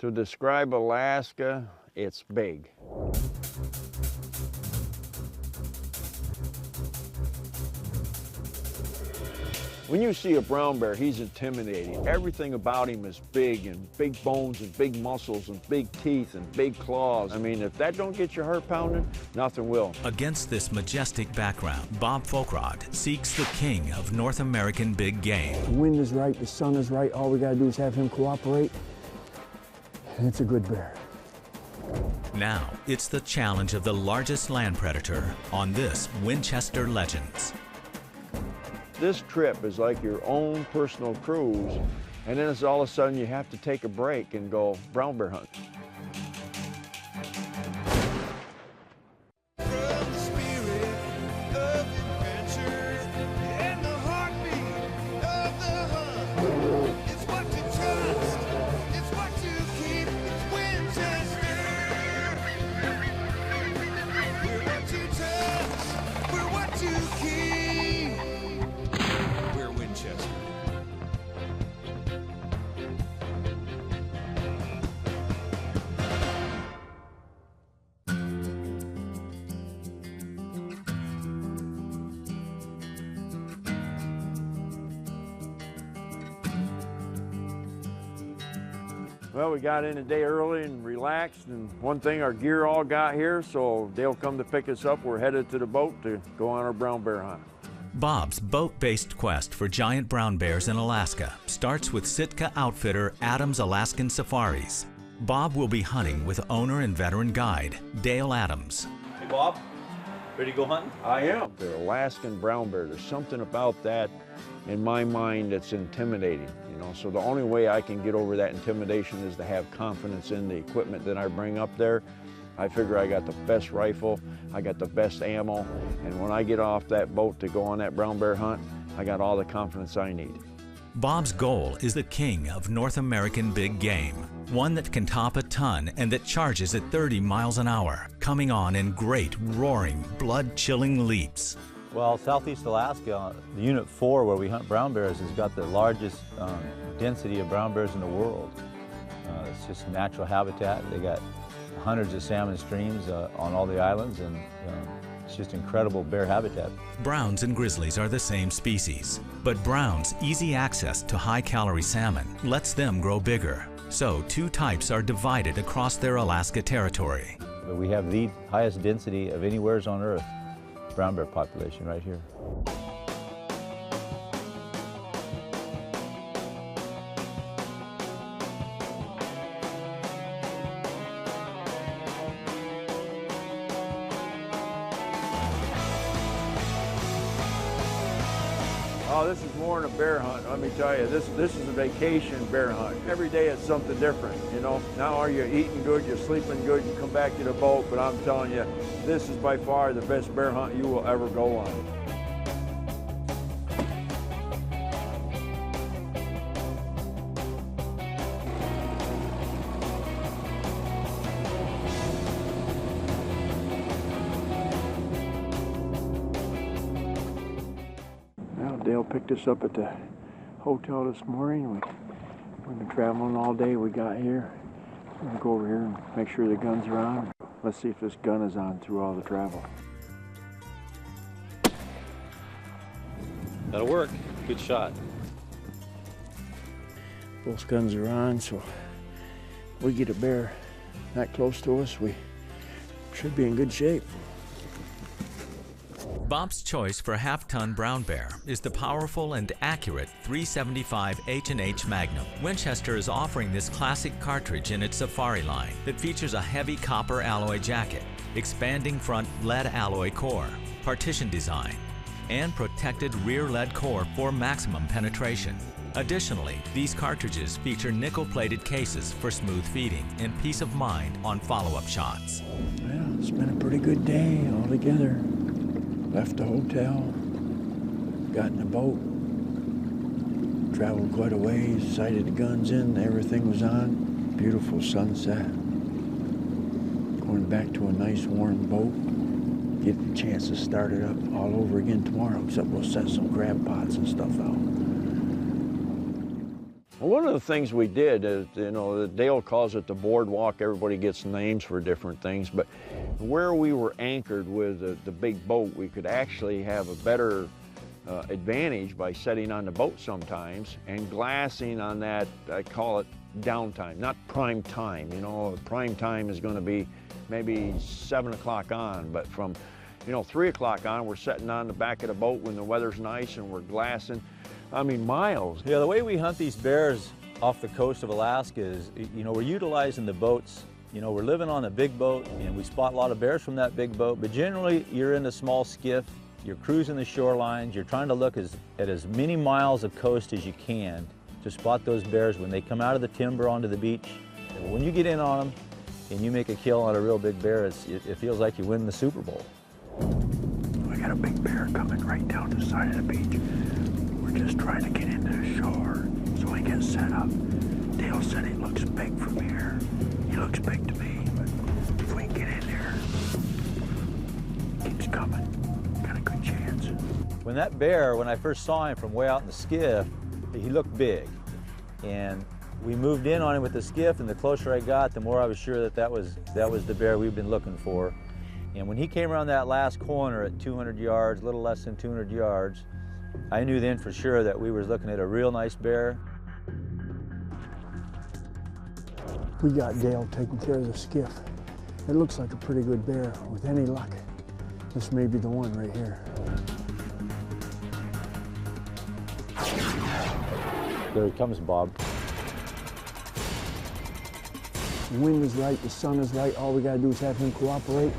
To describe Alaska, it's big. When you see a brown bear, he's intimidating. Everything about him is big, and big bones and big muscles and big teeth and big claws. I mean, if that don't get your heart pounding, nothing will. Against this majestic background, Bob Foulkrod seeks the king of North American big game. The wind is right, the sun is right, all we gotta do is have him cooperate, and it's a good bear. Now, it's the challenge of the largest land predator on this Winchester Legends. This trip is like your own personal cruise, and then it's all of a sudden you have to take a break and go brown bear hunt. Well, we got in a day early and relaxed, and one thing, our gear all got here, so they'll come to pick us up. We're headed to the boat to go on our brown bear hunt. Bob's boat-based quest for giant brown bears in Alaska starts with Sitka outfitter Adams Alaskan Safaris. Bob will be hunting with owner and veteran guide Dale Adams. Hey Bob, ready to go hunting? I am. The Alaskan brown bear, there's something about that in my mind that's intimidating. So the only way I can get over that intimidation is to have confidence in the equipment that I bring up there. I figure I got the best rifle, I got the best ammo, and when I get off that boat to go on that brown bear hunt, I got all the confidence I need. Bob's goal is the king of North American big game, one that can top a ton and that charges at 30 miles an hour, coming on in great, roaring, blood-chilling leaps. Well, Southeast Alaska, the Unit 4 where we hunt brown bears has got the largest density of brown bears in the world. It's just natural habitat. They got hundreds of salmon streams on all the islands, and it's just incredible bear habitat. Browns and grizzlies are the same species, but brown's easy access to high-calorie salmon lets them grow bigger. So two types are divided across their Alaska territory. We have the highest density of anywheres on Earth. Brown bear population right here. Oh, this is more than a bear hunt. Let me tell you, this is a vacation bear hunt. Every day it's something different, Now are you eating good, you're sleeping good, you come back to the boat, but I'm telling you, this is by far the best bear hunt you will ever go on. Dale picked us up at the hotel this morning. We've been traveling all day. We got here. We're gonna go over here and make sure the gun's are on. Let's see if this gun is on through all the travel. That'll work. Good shot. Both guns are on, so we get a bear that close to us, we should be in good shape. Bob's choice for half-ton brown bear is the powerful and accurate .375 H&H Magnum. Winchester is offering this classic cartridge in its Safari line that features a heavy copper alloy jacket, expanding front lead alloy core, partition design, and protected rear lead core for maximum penetration. Additionally, these cartridges feature nickel-plated cases for smooth feeding and peace of mind on follow-up shots. Well, it's been a pretty good day altogether. Left the hotel, got in the boat, traveled quite a ways, sighted the guns in, everything was on. Beautiful sunset. Going back to a nice warm boat. Get a chance to start it up all over again tomorrow, except we'll set some crab pots and stuff out. One of the things we did is, you know, Dale calls it the boardwalk. Everybody gets names for different things, but where we were anchored with the big boat, we could actually have a better advantage by setting on the boat sometimes and glassing on that, I call it downtime, not prime time. You know, prime time is going to be maybe 7 o'clock on, but from, you know, 3 o'clock on, we're sitting on the back of the boat when the weather's nice and we're glassing. I mean, miles. Yeah, the way we hunt these bears off the coast of Alaska is, you know, we're utilizing the boats. You know, we're living on a big boat and we spot a lot of bears from that big boat, but generally you're in a small skiff, you're cruising the shorelines, you're trying to look at as many miles of coast as you can to spot those bears when they come out of the timber onto the beach. And when you get in on them and you make a kill on a real big bear, it feels like you win the Super Bowl. We got a big bear coming right down the side of the beach. We're just trying to get into the shore so we get set up. Dale said it looks big from here. He looks big to me, but if we can get in there, keeps coming. Got a good chance. When that bear, when I first saw him from way out in the skiff, he looked big. And we moved in on him with the skiff, and the closer I got, the more I was sure that was the bear we've been looking for. And when he came around that last corner at 200 yards, a little less than 200 yards, I knew then for sure that we were looking at a real nice bear. We got Dale taking care of the skiff. It looks like a pretty good bear. With any luck, this may be the one right here. There he comes, Bob. The wind is right, the sun is right. All we gotta do is have him cooperate,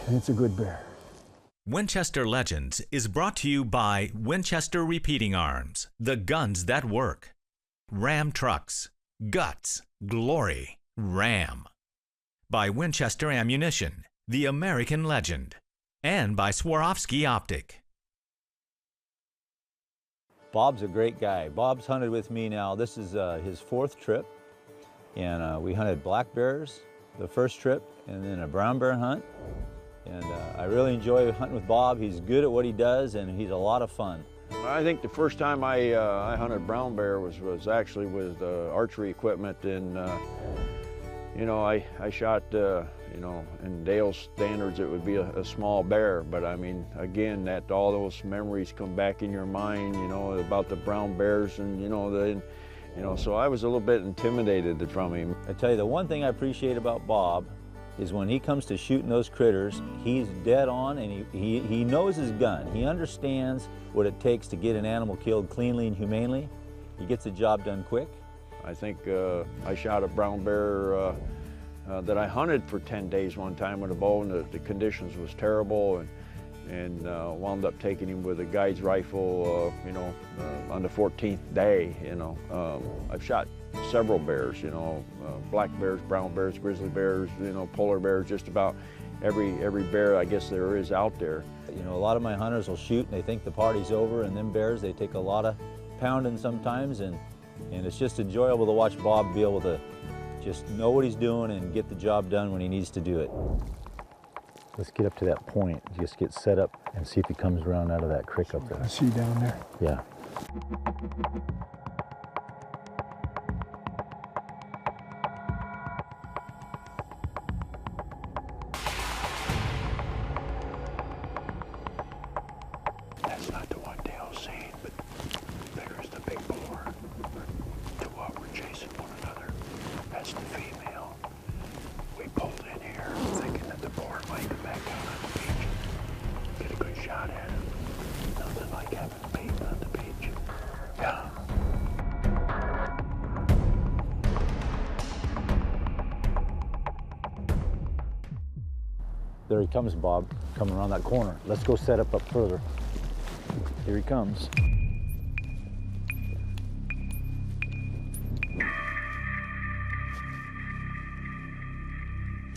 and it's a good bear. Winchester Legends is brought to you by Winchester Repeating Arms, the guns that work. Ram Trucks, guts, glory, Ram. By Winchester Ammunition, the American legend. And by Swarovski Optic. Bob's a great guy. Bob's hunted with me now. This is his 4th trip. And we hunted black bears the first trip, and then a brown bear hunt. And I really enjoy hunting with Bob. He's good at what he does, and he's a lot of fun. I think the first time I hunted brown bear was actually with archery equipment, and you know, I shot, you know, in Dale's standards it would be a small bear, but I mean, again, that all those memories come back in your mind, you know, about the brown bears, and you know, so I was a little bit intimidated from him. I tell you, the one thing I appreciate about Bob is when he comes to shooting those critters, he's dead on, and he knows his gun. He understands what it takes to get an animal killed cleanly and humanely. He gets the job done quick. I think I shot a brown bear that I hunted for 10 days one time with a bow, and the conditions was terrible, and wound up taking him with a guide's rifle, you know, on the 14th day, you know. I've shot several bears, you know, black bears, brown bears, grizzly bears, you know, polar bears, just about every bear I guess there is out there. You know, a lot of my hunters will shoot and they think the party's over, and them bears, they take a lot of pounding sometimes, and it's just enjoyable to watch Bob be able to just know what he's doing and get the job done when he needs to do it. Let's get up to that point, just get set up and see if he comes around out of that creek up there. I see down there. Yeah. That's not the one Dale's seen, but there's the big boar. To what we're chasing one another. That's the female. We pulled in here thinking that the boar might come back down on the beach. Get a good shot at him. Nothing like having a baby on the beach. Yeah. There he comes, Bob, coming around that corner. Let's go set up further. Here he comes.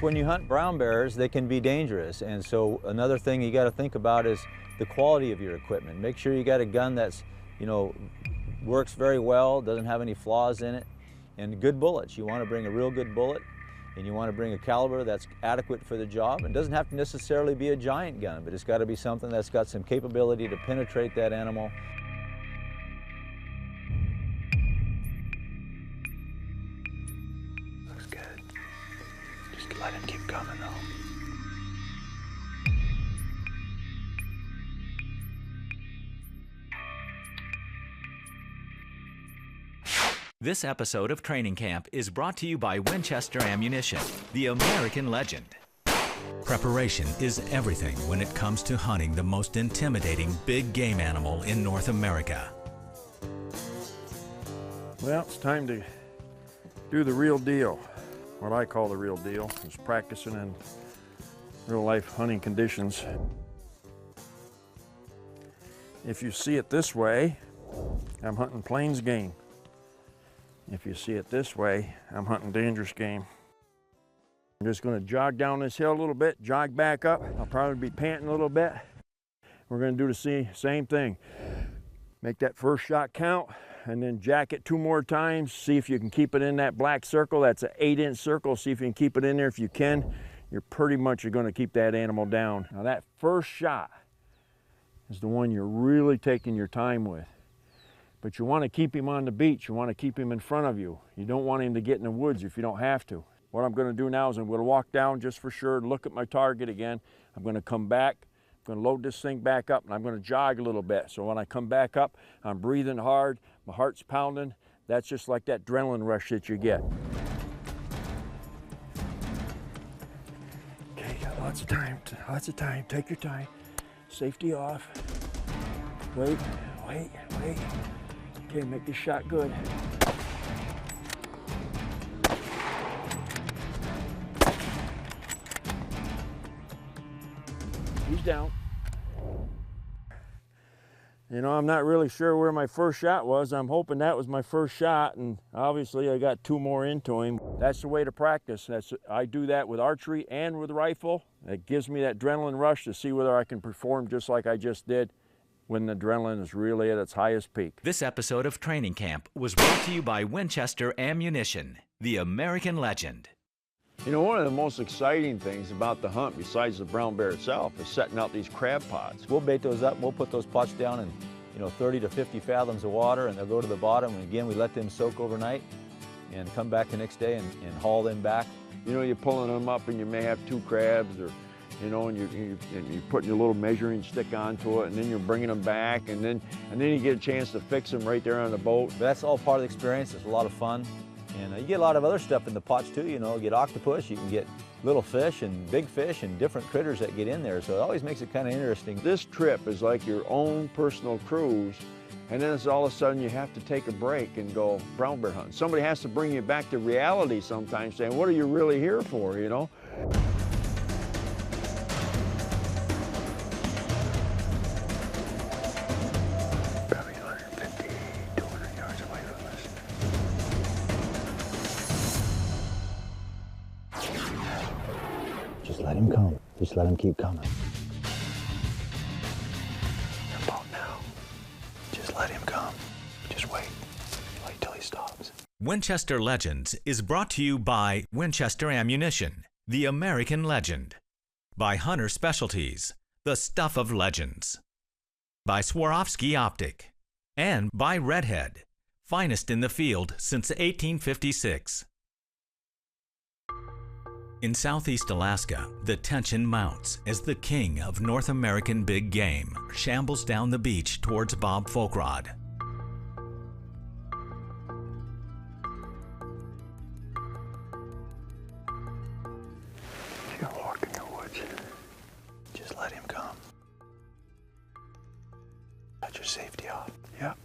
When you hunt brown bears, they can be dangerous, and so another thing you got to think about is the quality of your equipment. Make sure you got a gun that's, you know, works very well, doesn't have any flaws in it, and good bullets. You want to bring a real good bullet, and you want to bring a caliber that's adequate for the job. It doesn't have to necessarily be a giant gun, but it's got to be something that's got some capability to penetrate that animal. Let him keep coming though. This episode of Training Camp is brought to you by Winchester Ammunition, the American legend. Preparation is everything when it comes to hunting the most intimidating big game animal in North America. Well, it's time to do the real deal. What I call the real deal is practicing in real life hunting conditions. If you see it this way, I'm hunting plains game. If you see it this way, I'm hunting dangerous game. I'm just going to jog down this hill a little bit, jog back up. I'll probably be panting a little bit. We're going to do the same thing. Make that first shot count, and then jack it 2 more times. See if you can keep it in that black circle. That's an 8-inch circle. See if you can keep it in there. If you can, you're pretty much going to keep that animal down. Now that first shot is the one you're really taking your time with. But you want to keep him on the beach. You want to keep him in front of you. You don't want him to get in the woods if you don't have to. What I'm going to do now is I'm going to walk down just for sure, look at my target again. I'm going to come back. I'm going to load this thing back up, and I'm going to jog a little bit. So when I come back up, I'm breathing hard. My heart's pounding. That's just like that adrenaline rush that you get. Okay, got lots of time. Lots of time. Take your time. Safety off. Wait, wait, wait. Okay, make this shot good. He's down. You know, I'm not really sure where my first shot was. I'm hoping that was my first shot, and obviously I got 2 more into him. That's the way to practice. I do that with archery and with rifle. It gives me that adrenaline rush to see whether I can perform just like I just did when the adrenaline is really at its highest peak. This episode of Training Camp was brought to you by Winchester Ammunition, the American legend. You know, one of the most exciting things about the hunt, besides the brown bear itself, is setting out these crab pots. We'll bait those up, we'll put those pots down in 30 to 50 fathoms of water, and they'll go to the bottom, and again we let them soak overnight and come back the next day and haul them back. You know, you're pulling them up and you may have 2 crabs, or and you're putting your little measuring stick onto it, and then you're bringing them back, and then you get a chance to fix them right there on the boat. But that's all part of the experience. It's a lot of fun, and you get a lot of other stuff in the pots too. You get octopus, you can get little fish and big fish and different critters that get in there, so it always makes it kind of interesting. This trip is like your own personal cruise, and then it's all of a sudden you have to take a break and go brown bear hunting. Somebody has to bring you back to reality sometimes, saying, what are you really here for, you know? Probably 150, 200 yards away from us. Just let him come. Just let him keep coming. About now. Just let him come. Just wait. Wait till he stops. Winchester Legends is brought to you by Winchester Ammunition, the American legend. By Hunter Specialties, the stuff of legends. By Swarovski Optic. And by Redhead, finest in the field since 1856. In southeast Alaska, the tension mounts as the king of North American big game shambles down the beach towards Bob Foulkrod. He's gonna walk in the woods. Just let him come. Cut your safety off. Yep.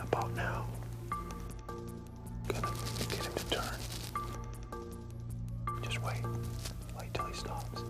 About now. Gonna get him to turn. Just wait. Wait till he stops.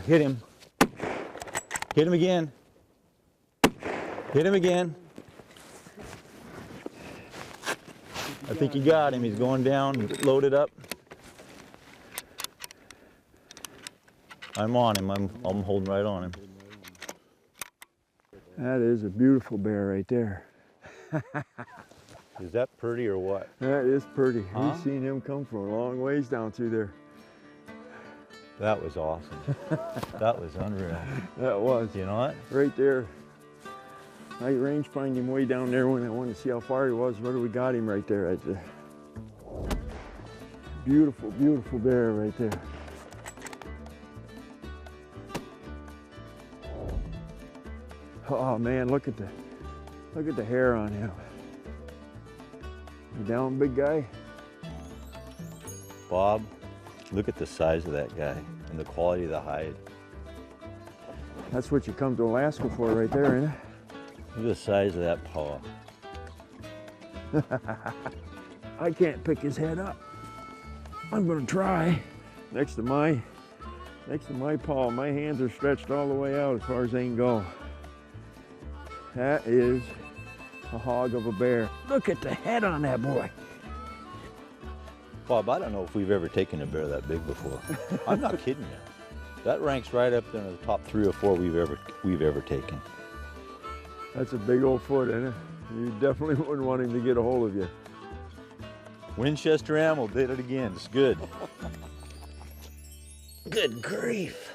Hit him. Hit him again. Hit him again. I think you got him. He's going down, loaded up. I'm on him. I'm holding right on him. That is a beautiful bear right there. Is that pretty or what? That is pretty. Huh? We've seen him come from a long ways down through there. That was awesome. That was unreal. That was. You know what? Right there. I range find him way down there when I wanted to see how far he was. Where do we got him right there? Right there. Beautiful, beautiful bear right there. Oh man, look at the hair on him. You down, big guy? Bob, look at the size of that guy and the quality of the hide. That's what you come to Alaska for right there, ain't it? Look at the size of that paw. I can't pick his head up. I'm gonna try. Next to my paw, my hands are stretched all the way out as far as they can go. That is a hog of a bear. Look at the head on that boy. Bob, I don't know if we've ever taken a bear that big before. I'm not kidding you. That ranks right up there in the top 3 or 4 we've ever taken. That's a big old foot, isn't it? You definitely wouldn't want him to get a hold of you. Winchester ammo did it again. It's good. Good grief.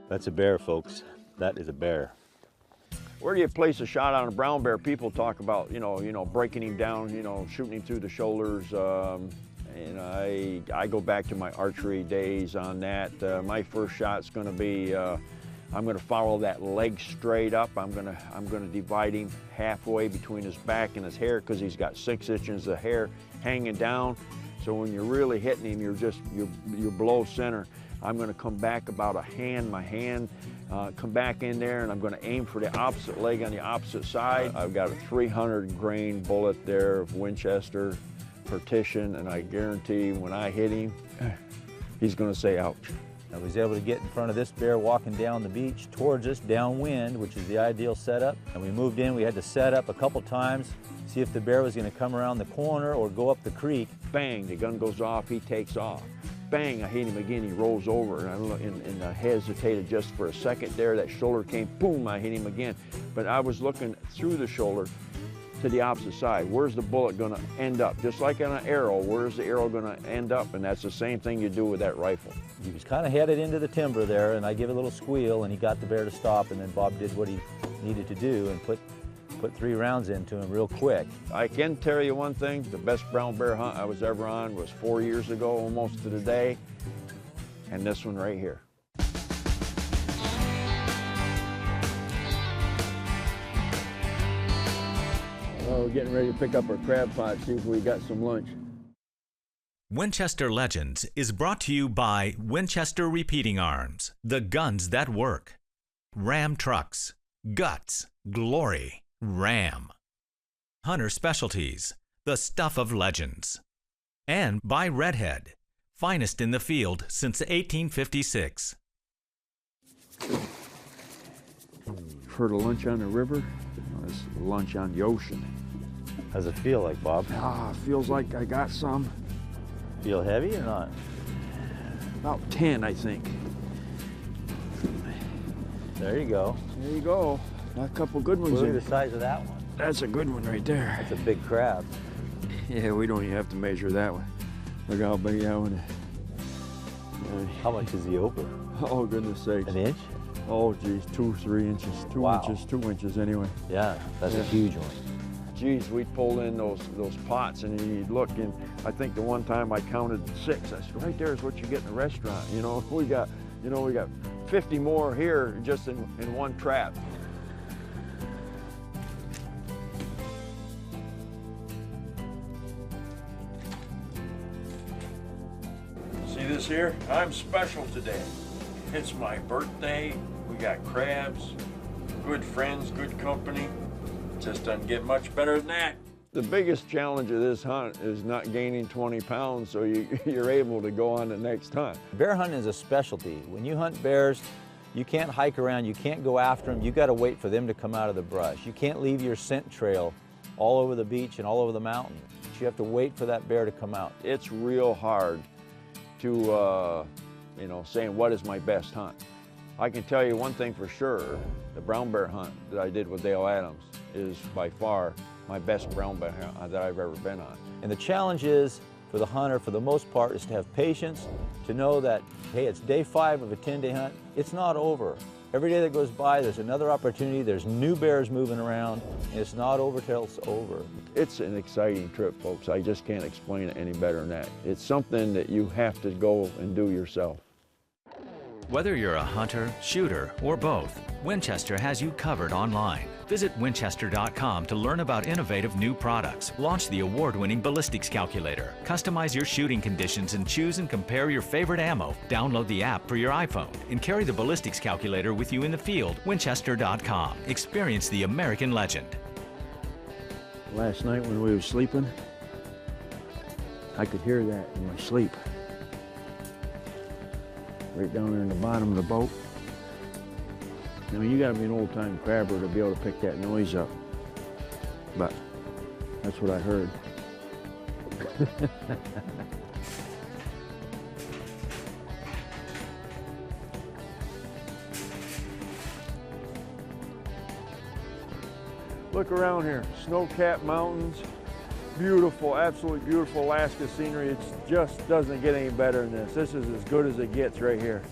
That's a bear, folks. That is a bear. Where do you place a shot on a brown bear? People talk about, you know, breaking him down, shooting him through the shoulders. And I go back to my archery days on that. My first shot's going to be, I'm going to follow that leg straight up. I'm going to divide him halfway between his back and his hair because he's got 6 inches of hair hanging down. So when you're really hitting him, you're below center. I'm going to come back about my hand, come back in there, and I'm going to aim for the opposite leg on the opposite side. I've got a 300 grain bullet there of Winchester partition, and I guarantee when I hit him, he's going to say ouch. I was able to get in front of this bear walking down the beach towards us downwind, which is the ideal setup. And we moved in, we had to set up a couple times, see if the bear was going to come around the corner or go up the creek. Bang, the gun goes off, he takes off. Bang, I hit him again, he rolls over, and I hesitated just for a second there. That shoulder came, boom, I hit him again. But I was looking through the shoulder to the opposite side. Where's the bullet gonna end up? Just like on an arrow, where's the arrow gonna end up? And that's the same thing you do with that rifle. He was kind of headed into the timber there, and I gave a little squeal, and he got the bear to stop, and then Bob did what he needed to do and put 3 rounds into him real quick. I can tell you one thing, the best brown bear hunt I was ever on was 4 years ago, almost to the day, and this one right here. Well, we're getting ready to pick up our crab pot, see if we got some lunch. Winchester Legends is brought to you by Winchester Repeating Arms, the guns that work. Ram Trucks, guts, glory, Ram. Hunter Specialties, the stuff of legends. And by Redhead, finest in the field since 1856. For the lunch on the river, it's lunch on the ocean. How's it feel like, Bob? Feels like I got some. Feel heavy or not? About 10, I think. There you go. There you go. Got a couple good ones Look in. at the size of that one. That's a good one right there. That's a big crab. Yeah, we don't even have to measure that one. Look how big that one is. How much is the open? Oh, goodness sakes. An inch? Oh, geez, 2, 3 inches. 2 Wow. inches, 2 inches anyway. Yeah, that's Yeah. a huge one. Geez, we'd pull in those pots and you'd look, and I think the one time I counted 6. I said, right there is what you get in a restaurant. We got 50 more here just in one trap. See this here? I'm special today. It's my birthday. We got crabs, good friends, good company. Just doesn't get much better than that. The biggest challenge of this hunt is not gaining 20 pounds so you're able to go on the next hunt. Bear hunting is a specialty. When you hunt bears, you can't hike around, you can't go after them, you got to wait for them to come out of the brush. You can't leave your scent trail all over the beach and all over the mountain. You have to wait for that bear to come out. It's real hard to, saying what is my best hunt. I can tell you one thing for sure, The brown bear hunt that I did with Dale Adams is by far my best brown bear hunt that I've ever been on. And the challenge is, for the hunter, for the most part, is to have patience, to know that, hey, it's day 5 of a 10-day hunt. It's not over. Every day that goes by, there's another opportunity, there's new bears moving around, and it's not over till it's over. It's an exciting trip, folks. I just can't explain it any better than that. It's something that you have to go and do yourself. Whether you're a hunter, shooter, or both, Winchester has you covered online. Visit Winchester.com to learn about innovative new products. Launch the award-winning ballistics calculator. Customize your shooting conditions and choose and compare your favorite ammo. Download the app for your iPhone and carry the ballistics calculator with you in the field. Winchester.com. Experience the American legend. Last night when we were sleeping, I could hear that in my sleep. Right down there in the bottom of the boat. I mean, you gotta be an old-time crabber to be able to pick that noise up. But that's what I heard. Look around here, snow-capped mountains, beautiful, absolutely beautiful Alaska scenery. It just doesn't get any better than this. This is as good as it gets right here.